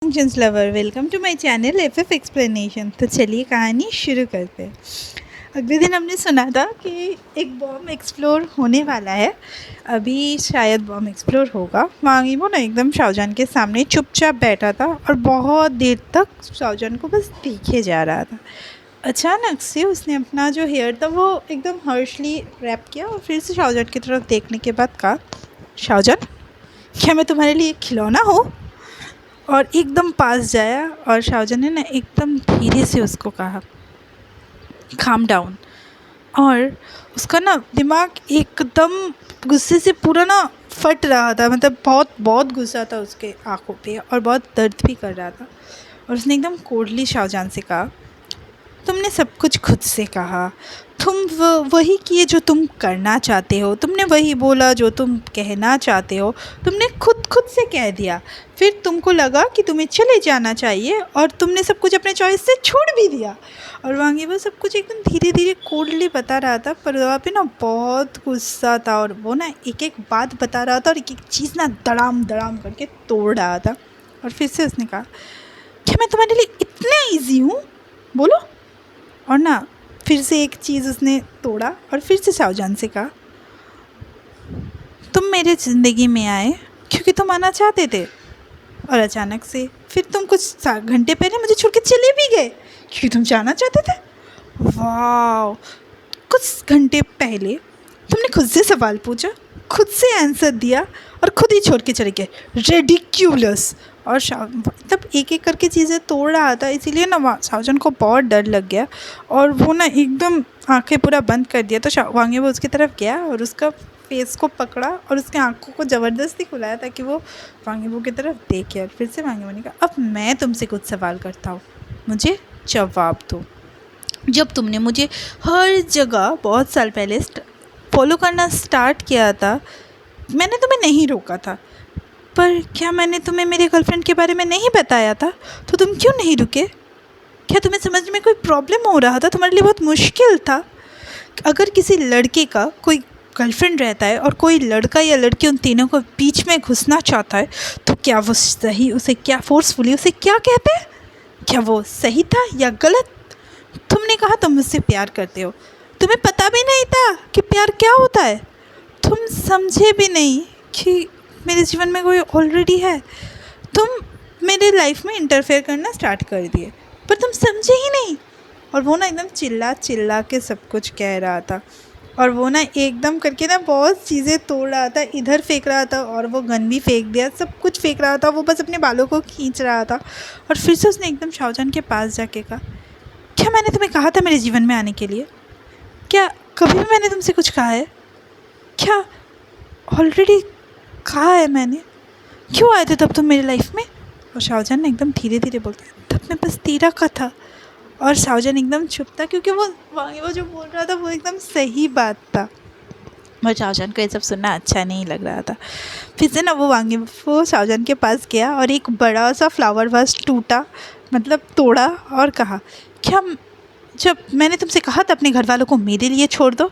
Functions lover, welcome to my channel FF explanation. तो चलिए कहानी शुरू करते हैं। अगले दिन हमने सुना था कि एक बॉम्ब एक्सप्लोर होने वाला है। अभी शायद बॉम्ब एक्सप्लोर होगा। वांगी वो ना एकदम शाहजहां के सामने चुपचाप बैठा था और बहुत देर तक शाहजहां को बस देखे जा रहा था। अचानक से उसने अपना जो हेयर था वो एकदम हर्शली रैप किया और फिर से शाहजहां की तरफ देखने के बाद कहा, शाहजहां, क्या मैं तुम्हारे लिए एक खिलौना हूँ? और एकदम पास जाया और शाहजहां ने ना एकदम धीरे से उसको कहा, काम डाउन। और उसका ना दिमाग एकदम गुस्से से पूरा ना फट रहा था, मतलब बहुत बहुत गुस्सा था उसके आंखों पे और बहुत दर्द भी कर रहा था। और उसने एकदम कोल्डली शाहजहां से कहा, तुमने सब कुछ खुद से कहा, तुम वही किए जो तुम करना चाहते हो, तुमने वही बोला जो तुम कहना चाहते हो, तुमने खुद खुद से कह दिया। फिर तुमको लगा कि तुम्हें चले जाना चाहिए और तुमने सब कुछ अपने चॉइस से छोड़ भी दिया। और वांगी वो सब कुछ एकदम धीरे धीरे कोल्डली बता रहा था, पर वहाँ पे ना बहुत गुस्सा था और वो ना एक एक बात बता रहा था और एक एक चीज़ ना दड़ाम दड़ाम करके तोड़ रहा था। और फिर से उसने कहा, क्या मैं तुम्हारे लिए इतना ईजी हूँ? बोलो। और ना फिर से एक चीज़ उसने तोड़ा और फिर से शाहजहां से कहा, तुम मेरे ज़िंदगी में आए क्योंकि तुम आना चाहते थे, और अचानक से फिर तुम कुछ घंटे पहले मुझे छोड़ के चले भी गए क्योंकि तुम जाना चाहते थे। वाह! कुछ घंटे पहले तुमने खुद से सवाल पूछा, खुद से आंसर दिया और खुद ही छोड़ के चले गए। रेडिक्यूलस। और मतलब एक एक करके चीज़ें तोड़ रहा था, इसीलिए ना शाहजहां को बहुत डर लग गया और वो ना एकदम आंखें पूरा बंद कर दिया। तो वांगे वो उसकी तरफ गया और उसका फेस को पकड़ा और उसके आंखों को ज़बरदस्ती खुलाया ताकि वो वांगेबो की तरफ देखे। और फिर से वांगेबो ने कहा, अब मैं तुमसे कुछ सवाल करता हूँ, मुझे जवाब दो। जब तुमने मुझे हर जगह बहुत साल पहले फॉलो करना स्टार्ट किया था, मैंने तुम्हें नहीं रोका था, पर क्या मैंने तुम्हें मेरे गर्लफ्रेंड के बारे में नहीं बताया था? तो तुम क्यों नहीं रुके? क्या तुम्हें समझ में कोई प्रॉब्लम हो रहा था? तुम्हारे लिए बहुत मुश्किल था? अगर किसी लड़के का कोई गर्लफ्रेंड रहता है और कोई लड़का या लड़की उन तीनों को बीच में घुसना चाहता है, तो क्या वो सही उसे क्या फोर्सफुली उसे क्या कहते हैं? क्या वो सही था या गलत? तुमने कहा तुम मुझसे प्यार करते हो, तुम्हें पता भी नहीं था कि प्यार क्या होता है। तुम समझे भी नहीं कि मेरे जीवन में कोई ऑलरेडी है। तुम मेरे लाइफ में इंटरफेयर करना स्टार्ट कर दिए, पर तुम समझे ही नहीं। और वो ना एकदम चिल्ला चिल्ला के सब कुछ कह रहा था और वो ना एकदम करके ना बहुत चीज़ें तोड़ रहा था, इधर फेंक रहा था और वो गन भी फेंक दिया, सब कुछ फेंक रहा था। वो बस अपने बालों को खींच रहा था। और फिर से उसने एकदम शाहजहां के पास जाके कहा, क्या मैंने तुम्हें कहा था मेरे जीवन में आने के लिए? क्या कभी भी मैंने तुमसे कुछ कहा है? क्या ऑलरेडी कहा है मैंने? क्यों आए थे तब तुम मेरी लाइफ में? और शाहजहां ने एकदम धीरे धीरे बोलते, तब मैं बस तेरा का था। और शाहजहां एकदम चुप था क्योंकि वो जो बोल रहा था वो एकदम सही बात था। और शाहजहां को ये सब सुनना अच्छा नहीं लग रहा था। फिर से ना वो शाहजहां के पास गया और एक बड़ा सा फ्लावर वास टूटा, मतलब तोड़ा, और कहा, क्या जब मैंने तुमसे कहा था अपने घर वालों को मेरे लिए छोड़ दो,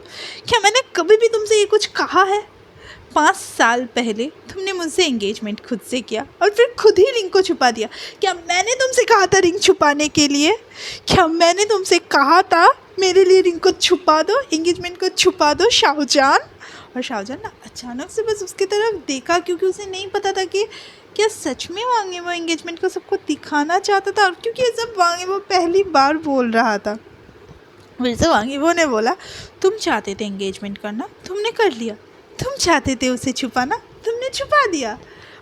क्या मैंने कभी भी तुमसे ये कुछ कहा है? 5 साल पहले तुमने मुझसे एंगेजमेंट खुद से किया और फिर खुद ही रिंग को छुपा दिया। क्या मैंने तुमसे कहा था रिंग छुपाने के लिए? क्या मैंने तुमसे कहा था मेरे लिए रिंग को छुपा दो, एंगेजमेंट को छुपा दो शाहजहां? और शाहजहां ना अचानक से बस उसकी तरफ देखा क्योंकि उसे नहीं पता था कि क्या सच में वांगे वो एंगेजमेंट को सबको दिखाना चाहता था, और क्योंकि ये सब वांगे वो पहली बार बोल रहा था। फिर से वांगेबो ने बोला, तुम चाहते थे एंगेजमेंट करना, तुमने कर लिया। तुम चाहते थे उसे छुपाना, तुमने छुपा दिया।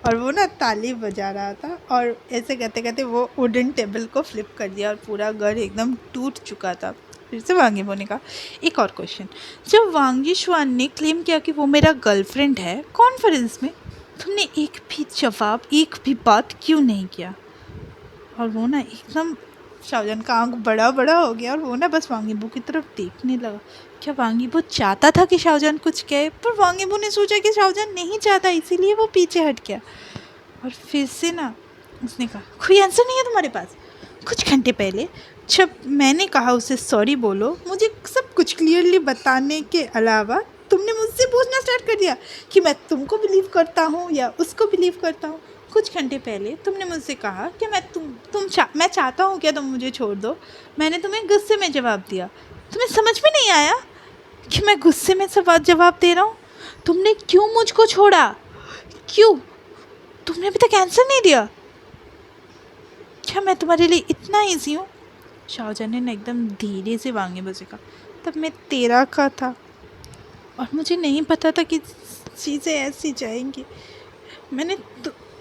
और वो ना ताली बजा रहा था और ऐसे कहते कहते वो वुडन टेबल को फ्लिप कर दिया और पूरा घर एकदम टूट चुका था। फिर से वांगेबो ने कहा, एक और क्वेश्चन। जब वांगी शुआन ने क्लेम किया कि वो मेरा गर्लफ्रेंड है कॉन्फ्रेंस में, तुमने एक भी जवाब, एक भी बात क्यों नहीं किया? और वो ना एकदम शाहजहां का आँख बड़ा बड़ा हो गया और वो ना बस वांगेबो की तरफ देखने लगा। क्या वांगेबो चाहता था कि शाहजहां कुछ कहे? पर वांगेबो ने सोचा कि शाहजहां नहीं चाहता, इसीलिए वो पीछे हट गया। और फिर से ना उसने कहा, कोई आंसर नहीं है तुम्हारे पास? कुछ घंटे पहले जब मैंने कहा उसे सॉरी बोलो, मुझे सब कुछ क्लियरली बताने के अलावा तुमने मुझसे पूछना स्टार्ट कर दिया कि मैं तुमको बिलीव करता हूँ या उसको बिलीव करता हूँ। कुछ घंटे पहले तुमने मुझसे कहा कि मैं चाहता हूँ क्या तुम मुझे छोड़ दो। मैंने तुम्हें गुस्से में जवाब दिया। तुम्हें समझ में नहीं आया कि मैं गुस्से में जवाब दे रहा हूँ? तुमने क्यों मुझको छोड़ा? क्यों? तुमने अभी तक आंसर नहीं दिया। क्या मैं तुम्हारे लिए इतना ईजी हूँ? शाहजहां ने एकदम धीरे से वांगे से कहा, तब मैं 13 का था और मुझे नहीं पता था कि चीज़ें ऐसी जाएंगी।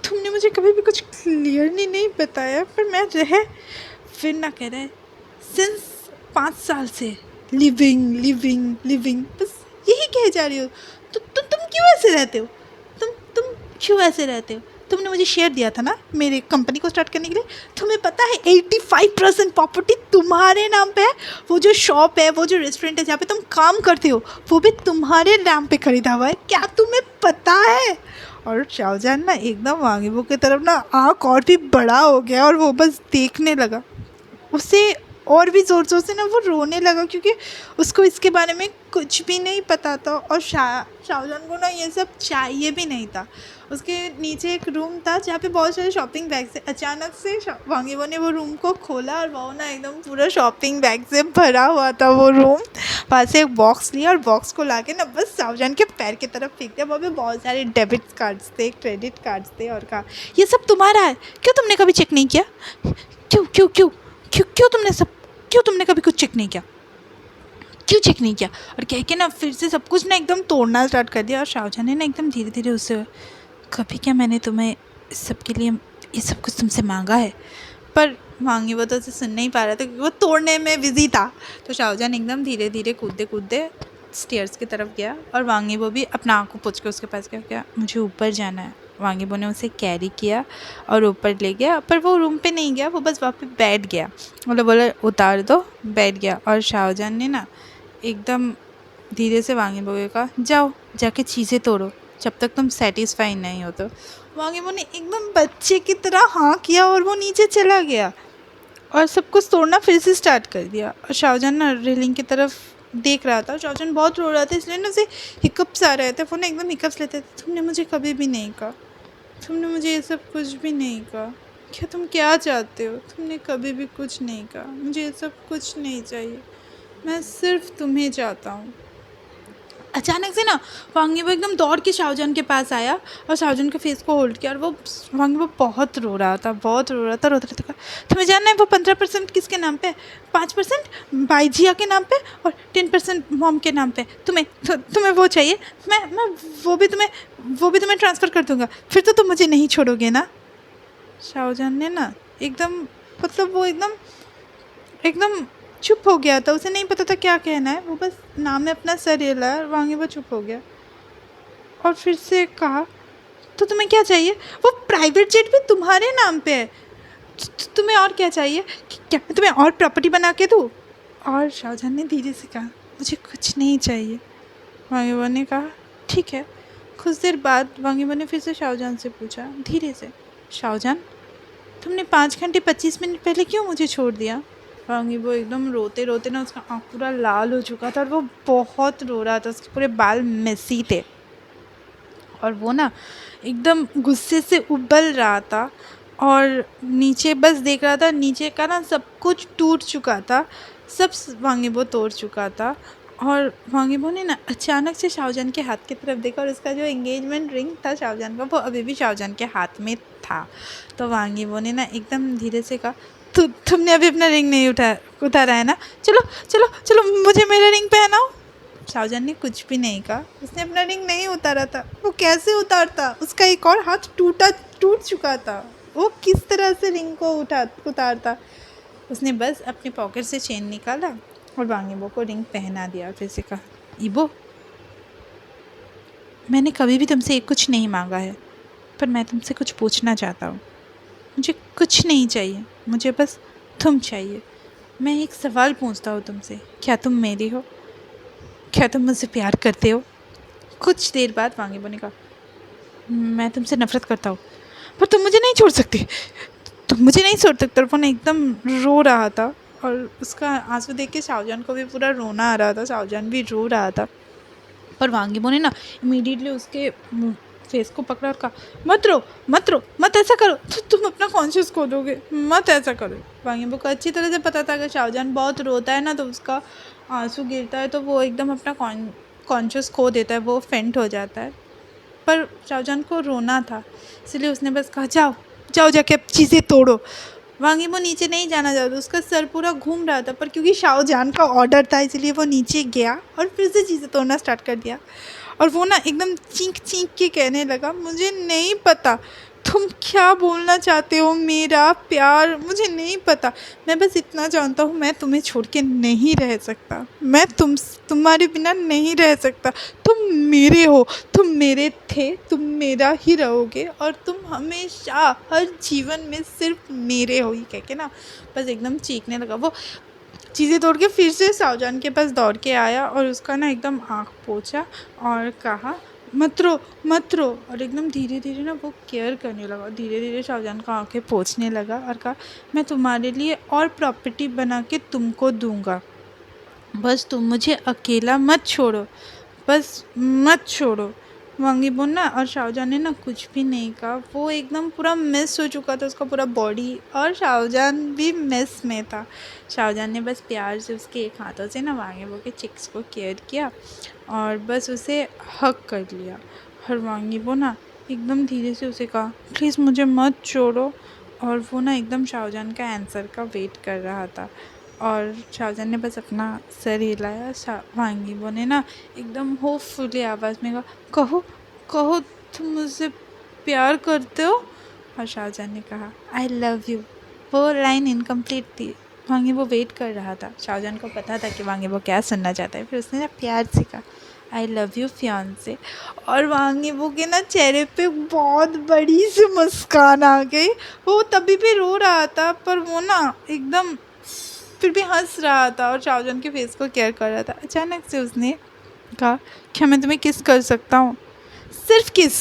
तुमने मुझे कभी भी कुछ क्लियरली नहीं बताया, पर मैं फिर ना कह रहे सिंस 5 साल से लिविंग लिविंग लिविंग बस यही कह जा रही हो। तुम क्यों ऐसे रहते हो? तुम क्यों ऐसे रहते हो? तुमने मुझे शेयर दिया था ना मेरे कंपनी को स्टार्ट करने के लिए। तुम्हें पता है 85% प्रॉपर्टी तुम्हारे नाम पे है। वो जो शॉप है, वो जो रेस्टोरेंट है जहाँ पे तुम काम करते हो, वो भी तुम्हारे नाम पे खरीदा हुआ है। क्या तुम्हें पता है? और शाहजहां ना एकदम वांगीबो की तरफ ना आँख और भी बड़ा हो गया और वो बस देखने लगा। उसे और भी ज़ोर ज़ोर से ना वो रोने लगा, क्योंकि उसको इसके बारे में कुछ भी नहीं पता था और शाहजहां को ना ये सब चाहिए भी नहीं था। उसके नीचे एक रूम था जहाँ पे बहुत सारे शॉपिंग बैग से अचानक से वांगीबो ने वो रूम को खोला और वो ना एकदम पूरा शॉपिंग बैग से भरा हुआ था वो रूम। वहाँ से एक बॉक्स लिया और बॉक्स को लाके ना बस शाहजहां के पैर की तरफ फेंक दिया। वहाँ पे बहुत सारे डेबिट कार्ड्स थे, क्रेडिट कार्ड्स थे और कहा ये सब तुम्हारा है, क्यों तुमने कभी चेक नहीं किया? क्यों क्यों क्यों क्यों तुमने कभी कुछ चेक नहीं किया? क्यों चेक नहीं किया? और कह के ना फिर से सब कुछ ना एकदम तोड़ना स्टार्ट कर दिया। और शाहजहां ने ना एकदम धीरे धीरे उससे, कभी क्या मैंने तुम्हें इस सब के लिए ये सब कुछ तुमसे मांगा है? पर वांगीबो तो उसे सुन नहीं पा रहा था क्योंकि वो तोड़ने में बिजी था। तो शाहजहां एकदम धीरे धीरे कूदते स्टेयर्स की तरफ गया और वांगीबो भी अपना आँख को पोंछ के उसके पास गया। क्या मुझे ऊपर जाना है? वांगीबो ने उसे कैरी किया और ऊपर ले गया, पर वो रूम पे नहीं गया, वो बस वहाँ पे बैठ गया। मतलब बोला उतार दो, बैठ गया। और शाहजहां ने ना एकदम धीरे से वांगीबो को कहा जाओ जाके चीज़ें तोड़ो जब तक तुम सेटिस्फाई नहीं हो। तो वांगीबो ने एकदम बच्चे की तरह हाँ किया और वो नीचे चला गया और सब कुछ तोड़ना फिर से स्टार्ट कर दिया। और शाहजहां ना रेलिंग की तरफ देख रहा था। शाहजहां बहुत रो रहा था, इसलिए ना उसे हिकअप्स आ रहे थे। वो ना एकदम हिकअप्स लेते थे। तुमने मुझे कभी भी नहीं कहा, तुमने मुझे ये सब कुछ भी नहीं कहा। क्या तुम क्या चाहते हो? तुमने कभी भी कुछ नहीं कहा। मुझे ये सब कुछ नहीं चाहिए, मैं सिर्फ तुम्हें चाहता हूँ। अचानक से ना वांगीबो एकदम दौड़ के शाहजहां के पास आया और शाहजहां के फेस को होल्ड किया और वो वांगीबो बहुत रो रहा था, रोते था। तुम्हें जानना है वो 15% किसके नाम पे है? 5% बाईजिया के नाम पे और 10% मॉम के नाम पे। तुम्हें वो चाहिए? मैं वो भी तुम्हें ट्रांसफ़र कर दूँगा। फिर तो तुम मुझे नहीं छोड़ोगे ना? शाहजहां ने ना एकदम मतलब वो एकदम चुप हो गया था। उसे नहीं पता था क्या कहना है। वो बस नाम में अपना सर हिला और वांगीबो चुप हो गया और फिर से कहा तो तुम्हें क्या चाहिए? वो प्राइवेट जेट भी तुम्हारे नाम पे है। तुम्हें और क्या चाहिए? क्या मैं तुम्हें और प्रॉपर्टी बना के दूँ? और शाहजहां ने धीरे से कहा मुझे कुछ नहीं चाहिए। वांगीबो ने कहा ठीक है। कुछ देर बाद वांगीबो ने फिर से शाहजहां से पूछा धीरे से, शाहजहां तुमने 5 घंटे 25 मिनट पहले क्यों मुझे छोड़ दिया? वांगीबो एकदम रोते ना उसका आँख पूरा लाल हो चुका था और वो बहुत रो रहा था। उसके पूरे बाल मेसी थे और वो ना एकदम गुस्से से उबल रहा था और नीचे बस देख रहा था। नीचे का ना सब कुछ टूट चुका था, सब वांगीबो तोड़ चुका था। और वांगीबो ने ना अचानक से शाहजहां के हाथ की तरफ देखा और उसका जो एंगेजमेंट रिंग था शाहजहां का, वो अभी भी शाहजहां के हाथ में था। तो वांगीबो ने ना एकदम धीरे से कहा तुमने अभी अपना रिंग नहीं उतारा है ना? चलो मुझे मेरा रिंग पहनाओ। शाहजहां ने कुछ भी नहीं कहा। उसने अपना रिंग नहीं उतारा था। वो कैसे उतारता? उसका एक और हाथ टूट चुका था। वो किस तरह से रिंग को उतारता? उसने बस अपने पॉकेट से चेन निकाला और वांगीबो को रिंग पहना दिया। फिर से कहा ईबो मैंने कभी भी तुमसे कुछ नहीं मांगा है, पर मैं तुमसे कुछ पूछना चाहता हूँ। मुझे कुछ नहीं चाहिए, मुझे बस तुम चाहिए। मैं एक सवाल पूछता हूँ तुमसे, क्या तुम मेरी हो? क्या तुम मुझसे प्यार करते हो? कुछ देर बाद वांगीबो ने कहा मैं तुमसे नफरत करता हूँ, पर तुम मुझे नहीं छोड़ सकती, तुम मुझे नहीं छोड़ सकते। वो ना एकदम रो रहा था और उसका आंसू देख के शाहजहां को भी पूरा रोना आ रहा था। शाहजहां भी रो रहा था। पर वांगीबो ने ना इमीडिएटली उसके फेस को पकड़ा और कहा, मत रो मत रो, मत ऐसा करो, तुम अपना कॉन्शियस खो दोगे, मत ऐसा करो। वांग यीबो को अच्छी तरह से पता था कि शाहजहान बहुत रोता है ना तो उसका आंसू गिरता है तो वो एकदम अपना कॉन्शियस खो देता है, वो फेंट हो जाता है। पर शाहजहान को रोना था, इसलिए उसने बस कहा, जाओ जाओ जाके अब चीज़ें तोड़ो। वांग यीबो नीचे नहीं जाना चाहता, उसका सर पूरा घूम रहा था, पर क्योंकि शाहजहान का ऑर्डर था इसलिए वो नीचे गया और फिर से चीज़ें तोड़ना स्टार्ट कर दिया। और वो ना एकदम चीख चीख के कहने लगा, मुझे नहीं पता तुम क्या बोलना चाहते हो, मेरा प्यार मुझे नहीं पता, मैं बस इतना जानता हूँ मैं तुम्हें छोड़ के नहीं रह सकता, मैं तुम्हारे बिना नहीं रह सकता, तुम मेरे हो, तुम मेरे थे, तुम मेरा ही रहोगे और तुम हमेशा हर जीवन में सिर्फ मेरे हो। ही कह के ना बस एकदम चीखने लगा। वो चीज़ें तोड़ के फिर से शाहजहान के पास दौड़ के आया और उसका ना एकदम आँख पोंछा और कहा, मत रो मत रो। और एकदम धीरे धीरे ना वो केयर करने लगा, धीरे धीरे शाहजहान का आँखें पोंछने लगा और कहा, मैं तुम्हारे लिए और प्रॉपर्टी बना के तुमको दूंगा, बस तुम मुझे अकेला मत छोड़ो, बस मत छोड़ो। वांग यीबो ना और शाहजहान ने ना कुछ भी नहीं कहा, वो एकदम पूरा मिस हो चुका था उसका पूरा बॉडी और शाहजहान भी मिस में था। शाहजहान ने बस प्यार से उसके एक हाथों से ना वांग यीबो के चिक्स को केयर किया और बस उसे हग कर लिया। और वांग यीबो ना एकदम धीरे से उसे कहा, प्लीज़ मुझे मत छोड़ो। और वो ना एकदम शाहजहान का आंसर का वेट कर रहा था और शाहजहान ने बस अपना सर हिलाया। वांग यीबो ने ना एकदम होपफुली आवाज़ में कहा, कहो कहो तुम मुझसे प्यार करते हो। और शाहजहान ने कहा, आई लव यू। वो लाइन इनकम्प्लीट थी, वांग यीबो वेट कर रहा था। शाहजहान को पता था कि वांग यीबो क्या सुनना चाहता है, फिर उसने ना प्यार से कहा, आई लव यू फियांसे। और वांग यीबो के ना चेहरे पे बहुत बड़ी सी मुस्कान आ गई। वो तभी भी रो रहा था पर वो ना एकदम फिर भी हंस रहा था और शाहजहान के फेस को केयर कर रहा था। अचानक से उसने कहा, क्या मैं तुम्हें किस कर सकता हूँ, सिर्फ किस।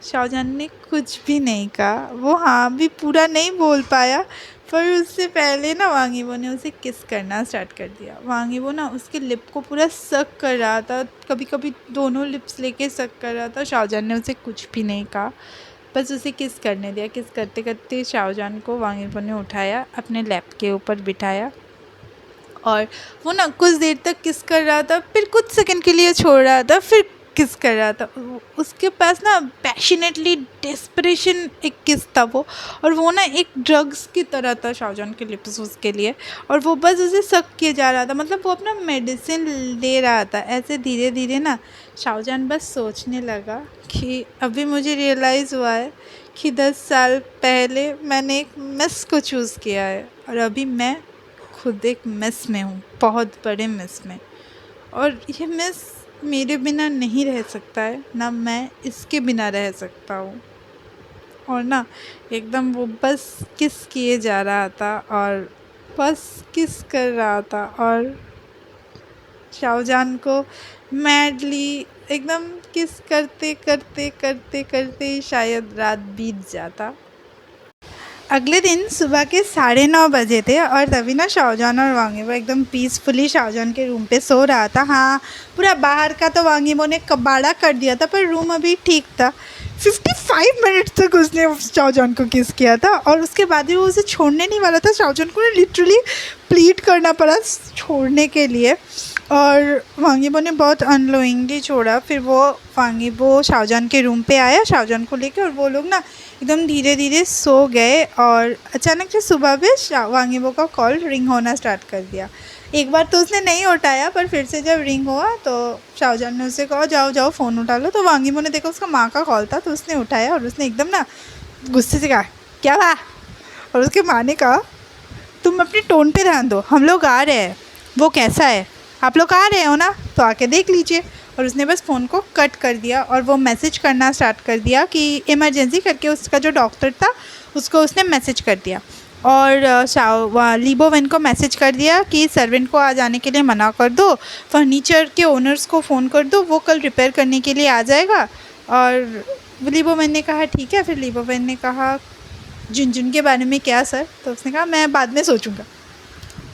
शाहजहान ने कुछ भी नहीं कहा, वो हाँ भी पूरा नहीं बोल पाया, पर उससे पहले ना वांग यीबो ने उसे किस करना स्टार्ट कर दिया। वांग यीबो ना उसके लिप को पूरा सक कर रहा था, कभी कभी दोनों लिप्स लेके सक कर रहा था। शाहजहान ने उसे कुछ भी नहीं कहा, बस उसे किस करने दिया। किस करते करते शाहजहान को वांग यीबो ने उठाया, अपने लैप के ऊपर बिठाया और वो ना कुछ देर तक किस कर रहा था, फिर कुछ सेकंड के लिए छोड़ रहा था, फिर किस कर रहा था। उसके पास ना पैशनेटली डेस्परेशन एक किस था वो, और वो ना एक ड्रग्स की तरह था शाहजहान के लिप्स उसके लिए, और वो बस उसे सक किए जा रहा था, मतलब वो अपना मेडिसिन ले रहा था। ऐसे धीरे धीरे ना शाहजहान बस सोचने लगा कि अभी मुझे रियलाइज़ हुआ है कि 10 साल पहले मैंने एक मिस को चूज़ किया है और अभी मैं खुद एक मिस में हूँ, बहुत बड़े मिस में, और ये मिस मेरे बिना नहीं रह सकता है, ना मैं इसके बिना रह सकता हूँ। और ना एकदम वो बस किस किए जा रहा था और बस किस कर रहा था और शाहजहान को मैडली एकदम किस करते करते करते करते ही शायद रात बीत जाता। अगले दिन सुबह के 9:30 बजे थे और तभी ना शाहजहान और वांग यीबो एकदम पीसफुली शाहजहान के रूम पे सो रहा था। हाँ, पूरा बाहर का तो वांग यीबो ने कबाड़ा कर दिया था, पर रूम अभी ठीक था। 55 मिनट तक उसने शाहजहान को किस किया था और उसके बाद भी वो उसे छोड़ने नहीं वाला था। शाहजहान को लिटरली प्लीड करना पड़ा छोड़ने के लिए और वांग यीबो ने बहुत अनलोइंगली छोड़ा। फिर वो वांग यीबो शाहजहान के रूम पे आया शाहजहान को लेके, और वो लोग ना एकदम धीरे धीरे सो गए। और अचानक से सुबह में वांग यीबो का कॉल रिंग होना स्टार्ट कर दिया। एक बार तो उसने नहीं उठाया, पर फिर से जब रिंग हुआ तो शाहजहान ने उसे कहा, जाओ जाओ फ़ोन उठा लो। तो वांग यीबो ने देखा उसका माँ का कॉल था, तो उसने उठाया और उसने एकदम ना गुस्से से कहा, क्या हुआ। और उसके माँ ने कहा, तुम अपने टोन पे ध्यान दो, हम लोग आ रहे हैं। वो कैसा है, आप लोग आ रहे हो ना, तो आके देख लीजिए। और उसने बस फ़ोन को कट कर दिया और वो मैसेज करना स्टार्ट कर दिया कि इमरजेंसी करके। उसका जो डॉक्टर था उसको उसने मैसेज कर दिया और लीबो वन को मैसेज कर दिया कि सर्वेंट को आ जाने के लिए मना कर दो, फर्नीचर के ओनर्स को फ़ोन कर दो, वो कल रिपेयर करने के लिए आ जाएगा। और लीबो वन ने कहा ठीक है। फिर लीबो वन ने कहा, झुनझुन के बारे में क्या सर। तो उसने कहा मैं बाद में सोचूंगा।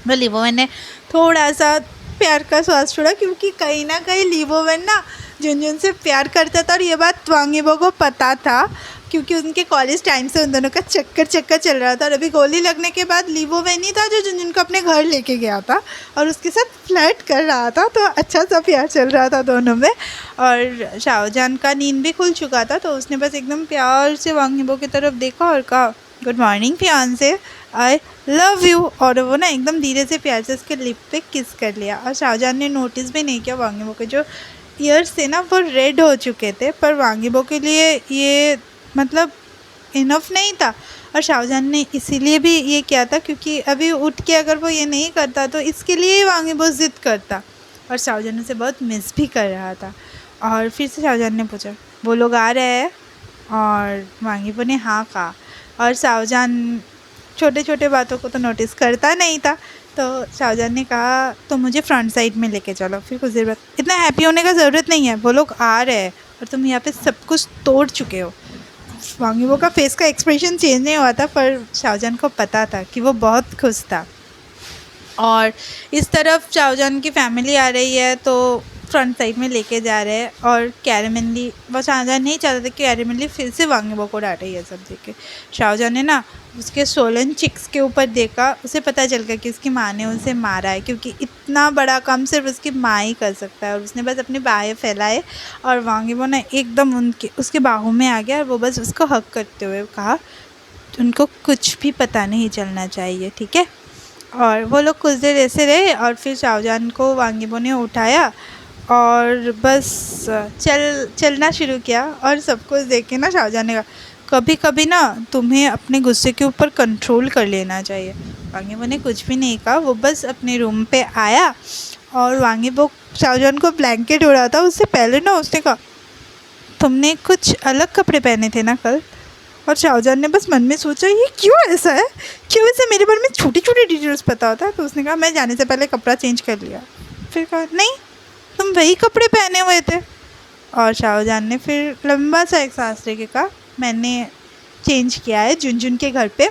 तो लीबो वन ने थोड़ा सा प्यार का श्वास छोड़ा, क्योंकि कहीं ना कहीं लीबो वन ना झुनझुन से प्यार करता था और ये बात वांगीबो को पता था, क्योंकि उनके कॉलेज टाइम से उन दोनों का चक्कर चल रहा था। और अभी गोली लगने के बाद लीवो वैनी था जो झुनझुन को अपने घर लेके गया था और उसके साथ फ्लर्ट कर रहा था, तो अच्छा सा प्यार चल रहा था दोनों में। और शाओजान का नींद भी खुल चुका था, तो उसने बस एकदम प्यार से वांगीबो की तरफ देखा और कहा good morning fiancee, I love you. और वो ना एकदम धीरे से प्यार से उसके लिप पे किस कर लिया। और शाहजहान ने नोटिस भी नहीं किया वांगीबो के जो ईयर्स थे ना वो रेड हो चुके थे, पर वांगीबो के लिए ये मतलब इनफ नहीं था। और शाहजहान ने इसीलिए भी ये किया था क्योंकि अभी उठ के अगर वो ये नहीं करता तो इसके लिए ही वांगीबो ज़िद करता। और शाहजहान उसे बहुत मिस भी कर रहा था। और फिर से शाहजहान ने पूछा वो लोग आ रहे हैं, और वांगीबो ने हाँ कहा। और शाहजहान छोटे छोटे बातों को तो नोटिस करता नहीं था, तो शाहजहान ने कहा तो मुझे फ्रंट साइड में लेके चलो। फिर कुछ देर बाद, इतना हैप्पी होने का ज़रूरत नहीं है, वो लोग आ रहे हैं और तुम यहाँ पे सब कुछ तोड़ चुके हो। वांगीबो का फेस का एक्सप्रेशन चेंज नहीं हुआ था, पर शाहजहान को पता था कि वो बहुत खुश था। और इस तरफ शाहजहान की फैमिली आ रही है तो फ्रंट साइड में लेके जा रहे हैं। और कैरेमली, वो शाहजहान नहीं चाहता था कि कैरेमली फिर से वांगीबो को डांटे। ये सब देख के शाहजहान ने ना उसके सोलन चिक्स के ऊपर देखा, उसे पता चल गया कि उसकी माँ ने उसे मारा है, क्योंकि इतना बड़ा काम सिर्फ उसकी माँ ही कर सकता है। और उसने बस अपने बाहें फैलाए और वांगीबो ने एकदम उसके बाहों में आ गया और वो बस उसको हक करते हुए कहा उनको कुछ भी पता नहीं चलना चाहिए, ठीक है। और वो लोग कुछ देर ऐसे रहे और फिर शाहजहान को वांगीबो ने उठाया और बस चलना शुरू किया। और सब कुछ देख के ना शाहजहान ने कहा कभी कभी ना तुम्हें अपने गुस्से के ऊपर कंट्रोल कर लेना चाहिए। वांगीबो ने कुछ भी नहीं कहा, वो बस अपने रूम पे आया और वांगीबो शाहजहान को ब्लैंकेट उड़ा था। उससे पहले ना उसने कहा तुमने कुछ अलग कपड़े पहने थे ना कल। और शाहजहान ने बस मन में सोचा ये क्यों ऐसा है, क्यों इसे मेरे बारे में छोटी छोटी डिटेल्स पता होता है। तो उसने कहा मैं जाने से पहले कपड़ा चेंज कर लिया। फिर कहा नहीं तुम वही कपड़े पहने हुए थे। और शाहजहान ने फिर लंबा सा एक सांस लेके कहा मैंने चेंज किया है झुनझुन के घर पे,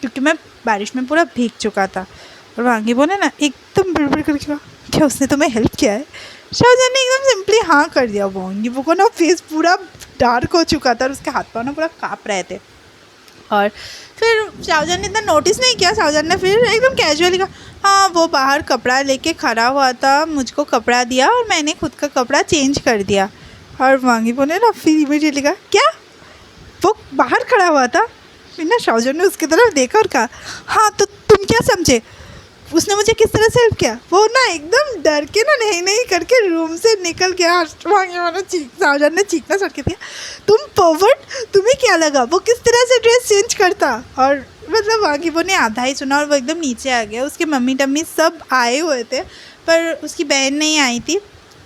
क्योंकि मैं बारिश में पूरा भीग चुका था। और वांगीबो ने ना एकदम बिड़बिड़ करके कहा क्या उसने तुम्हें हेल्प किया है। शाहजहान ने एकदम सिंपली हाँ कर दिया। वांगीबो को ना फेस पूरा डार्क हो चुका था और उसके हाथ पाँव ना पूरा काँप रहे थे। और फिर शाहजहान ने इतना नोटिस नहीं किया। शाहजहान ने फिर एकदम कैजुअली कहा हाँ वो बाहर कपड़ा लेके खड़ा हुआ था, मुझको कपड़ा दिया और मैंने खुद का कपड़ा चेंज कर दिया। और वांगीबो ने ना फिर इमीडिएटली कहा क्या वो बाहर खड़ा हुआ था। फिर ना शाहजहान ने उसकी तरफ देखा और कहा हाँ तो तुम क्या समझे उसने मुझे किस तरह से हेल्प किया। वो ना एकदम डर के ना नहीं करके रूम से निकल गया। शाहजहान ने चीखना स्टार्ट कर दिया तुम परवर्ट, तुम्हें क्या लगा वो किस तरह से ड्रेस चेंज करता। और मतलब वांगीबो ने आधा ही सुना और वो एकदम नीचे आ गया। उसके मम्मी टम्मी सब आए हुए थे पर उसकी बहन नहीं आई थी,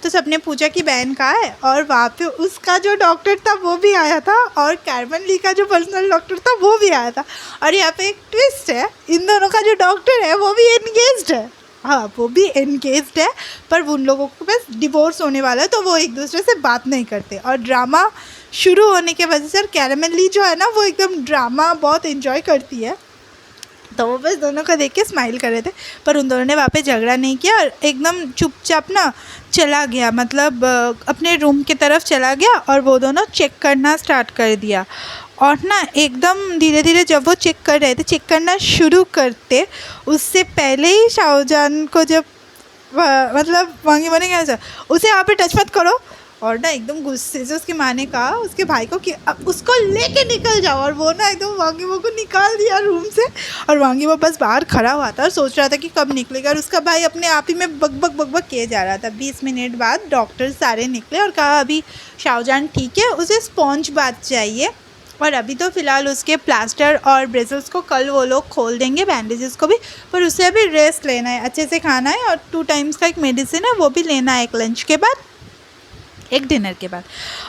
तो सबने पूछा कि बहन कहाँ है। और वहाँ पे उसका जो डॉक्टर था वो भी आया था और कैरमन ली का जो पर्सनल डॉक्टर था वो भी आया था। और यहाँ पे एक ट्विस्ट है, इन दोनों का जो डॉक्टर है वो भी एनगेज्ड है। हाँ वो भी एनगेज्ड है, पर उन लोगों को बस डिवोर्स होने वाला है तो वो एक दूसरे से बात नहीं करते। और ड्रामा शुरू होने के वजह से कैरमन ली जो है ना वो एकदम ड्रामा बहुत इन्जॉय करती है, तो वो बस दोनों को देख के स्माइल कर रहे थे। पर उन दोनों ने वहाँ पे झगड़ा नहीं किया और एकदम चुपचाप ना चला गया, मतलब अपने रूम की तरफ चला गया और वो दोनों चेक करना स्टार्ट कर दिया। और ना एकदम धीरे धीरे जब वो चेक कर रहे थे, चेक करना शुरू करते उससे पहले ही शाहजहान को जब मतलब वांगीबो ने क्या उसे यहाँ पे टच मत करो। और ना एकदम गुस्से से उसकी माँ ने कहा उसके भाई को कि अब उसको लेके निकल जाओ। और वो ना एकदम वांगीबो को निकाल दिया रूम से। और वांगीबो बस बाहर खड़ा हुआ था और सोच रहा था कि कब निकलेगा। और उसका भाई अपने आप ही में बक किए जा रहा था। 20 मिनट बाद डॉक्टर सारे निकले और कहा अभी शाहजहान ठीक है, उसे स्पॉन्ज बाथ चाहिए और अभी तो फ़िलहाल उसके प्लास्टर और ब्रेसल्स को कल वो लोग खोल देंगे, बैंडेजेस को भी, पर उसे अभी रेस्ट लेना है, अच्छे से खाना है और 2 टाइम्स का एक मेडिसिन है वो भी लेना है, एक लंच के बाद एक डिनर के बाद।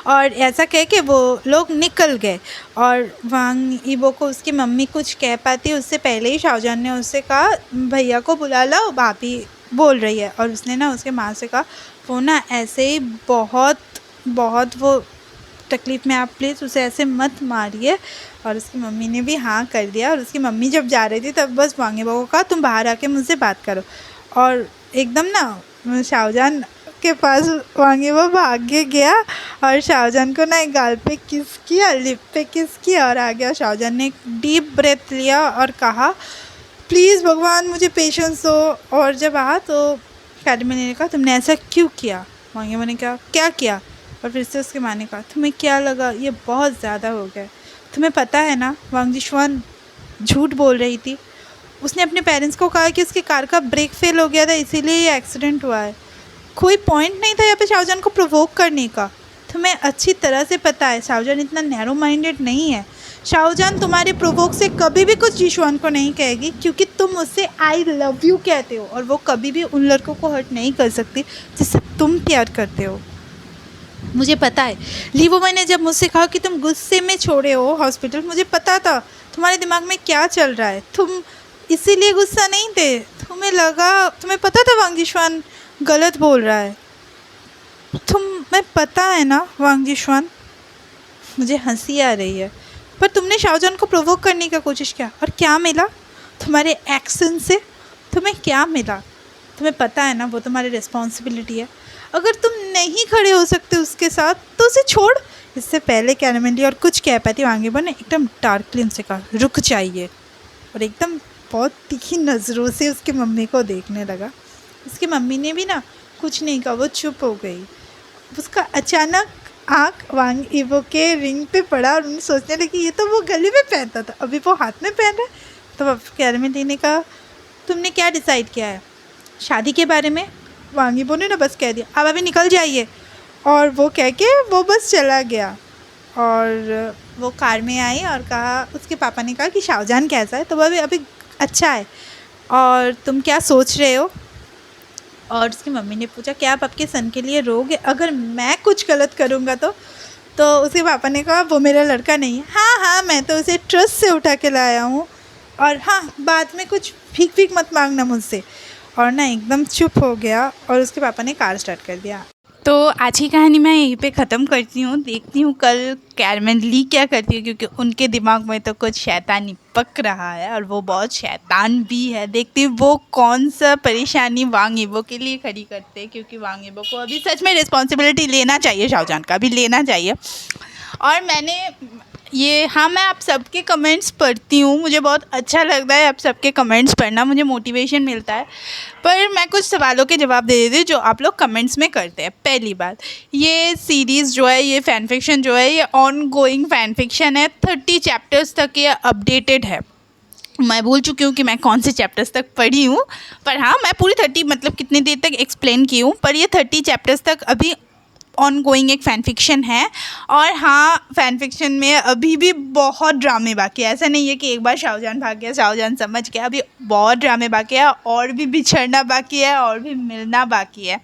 और ऐसा कह के वो लोग निकल गए। और वांगीबो को उसकी मम्मी कुछ कह पाती उससे पहले ही शाहजहान ने उससे कहा भैया को बुला लो, भाभी बोल रही है। और उसने ना उसके माँ से कहा वो ना ऐसे ही बहुत वो तकलीफ़ में, आप प्लीज़ उसे ऐसे मत मारिए। और उसकी मम्मी ने भी हाँ कर दिया। और उसकी मम्मी जब जा रही थी तब बस वांगीबो को कहा तुम बाहर आके मुझसे बात करो। और एकदम ना शाहजहान के पास वांगीबो भाग के गया और शाहजहान को ना एक गाल पे किस किया, लिप पे किस किया और आ गया। शाहजहान ने एक डीप ब्रेथ लिया और कहा प्लीज़ भगवान मुझे पेशेंस दो। और जब आया तो कैटमैन ने कहा तुमने ऐसा क्यों किया। वांगीबो ने कहा क्या किया। और फिर से उसके माँ ने कहा तुम्हें क्या लगा ये बहुत ज़्यादा हो गया। तुम्हें पता है ना वांग जिशुआन झूठ बोल रही थी। उसने अपने पेरेंट्स को कहा कि उसकी कार का ब्रेक फेल हो गया था इसीलिए ये एक्सीडेंट हुआ है। कोई पॉइंट नहीं था यहाँ पे शाहजहान को प्रोवोक करने का। तुम्हें अच्छी तरह से पता है शाहजहान इतना नैरो माइंडेड नहीं है। शाहजहान तुम्हारे प्रोवोक से कभी भी कुछ जिशुआन को नहीं कहेगी क्योंकि तुम उससे आई लव यू कहते हो और वो कभी भी उन लड़कों को हर्ट नहीं कर सकती जिससे तुम प्यार करते हो। मुझे पता है लीवो ने जब मुझसे कहा कि तुम गुस्से में छोड़े हो हॉस्पिटल, मुझे पता था तुम्हारे दिमाग में क्या चल रहा है। तुम इसीलिए गुस्सा नहीं थे। तुम्हें पता था वांग जिशुआन गलत बोल रहा है। तुम्हें पता है ना वांग जिशुआन। मुझे हंसी आ रही है पर तुमने शाहजहान को प्रोवोक करने का कोशिश किया और क्या मिला तुम्हारे एक्शन से। तुम्हें क्या मिला। तुम्हें पता है ना वो तुम्हारी रिस्पॉन्सिबिलिटी है। अगर तुम नहीं खड़े हो सकते उसके साथ तो उसे छोड़। इससे पहले कैटमैन और कुछ कह पाती वांगीबो ने एकदम डार्कली उनसे कहा रुक जाइए और एकदम बहुत तीखी नज़रों से उसकी मम्मी को देखने लगा। उसकी मम्मी ने भी ना कुछ नहीं कहा, वो चुप हो गई। उसका अचानक आँख वांगीबो के रिंग पे पड़ा और उन्हें सोचने लगी ये तो वो गले में पहनता था अभी वो हाथ में पहन रहा है। तो अब कैटमैन ने कहा तुमने क्या डिसाइड किया है शादी के बारे में। वांगीबो ने ना बस कह दिया अब अभी निकल जाइए और वो कह के वो बस चला गया। और वो कार में आई और कहा उसके पापा ने कहा कि शाहजहान कैसा है। तो वो अभी अच्छा है और तुम क्या सोच रहे हो। और उसकी मम्मी ने पूछा क्या आप आपके सन के लिए रोगे अगर मैं कुछ गलत करूँगा तो उसके पापा ने कहा वो मेरा लड़का नहीं है। हाँ मैं तो उसे ट्रस्ट से उठा के लाया हूँ और हाँ बाद में कुछ भीख मत मांगना मुझसे। और ना एकदम चुप हो गया और उसके पापा ने कार स्टार्ट कर दिया। तो आज की कहानी मैं यहीं पे ख़त्म करती हूँ। देखती हूँ कल कैटमैन ली क्या करती है क्योंकि उनके दिमाग में तो कुछ शैतानी पक रहा है और वो बहुत शैतान भी है। देखती हूँ वो कौन सा परेशानी वांगीबो के लिए खड़ी करते हैं क्योंकि वांगीबो को अभी सच में रिस्पॉन्सिबिलिटी लेना चाहिए शाहजहान का, अभी लेना चाहिए। और मैं आप सबके कमेंट्स पढ़ती हूँ, मुझे बहुत अच्छा लगता है आप सबके कमेंट्स पढ़ना, मुझे मोटिवेशन मिलता है। पर मैं कुछ सवालों के जवाब दे देती हूँ जो आप लोग कमेंट्स में करते हैं। पहली बात, ये सीरीज़ जो है, ये फ़ैन फिक्शन जो है, ये ऑन गोइंग फ़ैन फिक्शन है। 30 चैप्टर्स तक ये अपडेटेड है। मैं भूल चुकी हूँ कि मैं कौन से चैप्टर्स तक पढ़ी हूँ, पर हाँ मैं पूरी 30 मतलब कितनी देर तक एक्सप्लेन की हूँ, पर ये 30 चैप्टर्स तक अभी ऑन गोइंग एक फ़ैन फिक्शन है। और हाँ, फ़ैन फिक्शन में अभी भी बहुत ड्रामे बाकी है। ऐसा नहीं है कि एक बार शाहजहान भाग गया, शाहजहान समझ गया, अभी बहुत ड्रामे बाकी है और भी बिछड़ना बाकी है और भी मिलना बाकी है।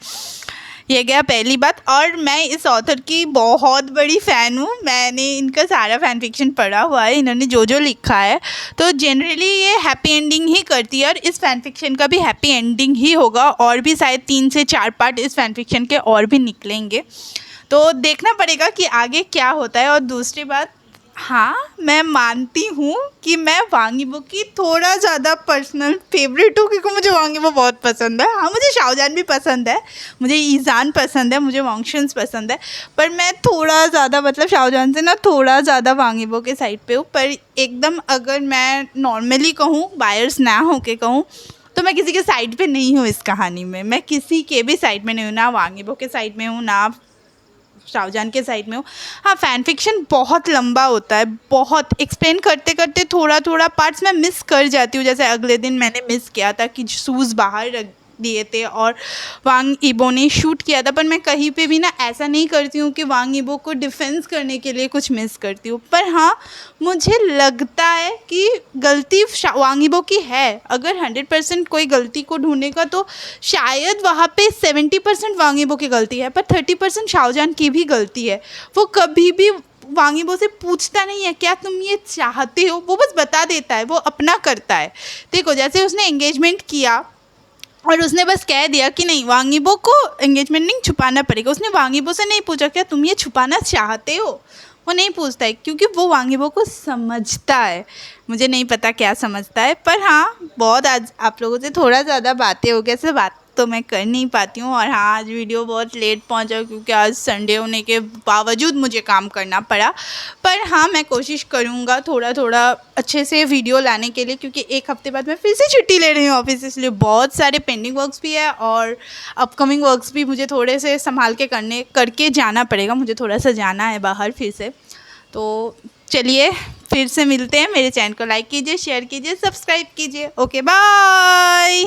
ये गया पहली बात। और मैं इस ऑथर की बहुत बड़ी फ़ैन हूँ, मैंने इनका सारा फ़ैन फिक्शन पढ़ा हुआ है, इन्होंने जो जो लिखा है तो जनरली ये हैप्पी एंडिंग ही करती है और इस फ़ैन फिक्शन का भी हैप्पी एंडिंग ही होगा। और भी शायद 3 से 4 पार्ट इस फ़ैन फिक्शन के और भी निकलेंगे, तो देखना पड़ेगा कि आगे क्या होता है। और दूसरी बात, हाँ मैं मानती हूँ कि मैं वांगीबो की थोड़ा ज़्यादा पर्सनल फेवरेट हूँ क्योंकि मुझे वांगीबो बहुत पसंद है। हाँ मुझे शाहजहान भी पसंद है, मुझे ईज़ान पसंद है, मुझे वांगशंस पसंद है, पर मैं थोड़ा ज़्यादा मतलब शाहजहान से ना थोड़ा ज़्यादा वांगीबो के साइड पे हूँ। पर एकदम अगर मैं नॉर्मली कहूँ, बायर्स ना होके कहूँ, तो मैं किसी के साइड पे नहीं हूँ इस कहानी में। मैं किसी के भी साइड में नहीं हूँ, ना वांगीबो के साइड में हूँ ना शाहजहान के साइड में हूँ। हाँ फ़ैन फिक्शन बहुत लंबा होता है, बहुत एक्सप्लेन करते करते थोड़ा थोड़ा पार्ट्स मैं मिस कर जाती हूँ। जैसे अगले दिन मैंने मिस किया था कि शूज़ बाहर रख दिए थे और वांगीबो ने शूट किया था, पर मैं कहीं पे भी ना ऐसा नहीं करती हूँ कि वांगीबो को डिफेंस करने के लिए कुछ मिस करती हूँ। पर हाँ मुझे लगता है कि गलती वांगीबो की है। अगर 100% कोई गलती को ढूंढेगा तो शायद वहाँ पे 70% वांगीबो की गलती है, पर 30% शाहजहान की भी गलती है। वो कभी भी वांगीबो से पूछता नहीं है क्या तुम ये चाहते हो, वो बस बता देता है, वो अपना करता है। देखो जैसे उसने एंगेजमेंट किया और उसने बस कह दिया कि नहीं, वांगीबो को एंगेजमेंट नहीं छुपाना पड़ेगा। उसने वांगीबो से नहीं पूछा क्या तुम ये छुपाना चाहते हो, वो नहीं पूछता है क्योंकि वो वांगीबो को समझता है। मुझे नहीं पता क्या समझता है, पर हाँ बहुत आज आप लोगों से थोड़ा ज़्यादा बातें हो गई, ऐसे बात तो मैं कर नहीं पाती हूँ। और हाँ, आज वीडियो बहुत लेट पहुँचा क्योंकि आज संडे होने के बावजूद मुझे काम करना पड़ा। पर हाँ, मैं कोशिश करूँगा थोड़ा थोड़ा अच्छे से वीडियो लाने के लिए, क्योंकि एक हफ्ते बाद मैं फिर से छुट्टी ले रही हूँ ऑफिस, इसलिए बहुत सारे पेंडिंग वर्क्स भी है और अपकमिंग वर्क्स भी मुझे थोड़े से संभाल के करके जाना पड़ेगा। मुझे थोड़ा सा जाना है बाहर फिर से। तो चलिए फिर से मिलते हैं। मेरे चैनल को लाइक कीजिए, शेयर कीजिए, सब्सक्राइब कीजिए। Okay, bye.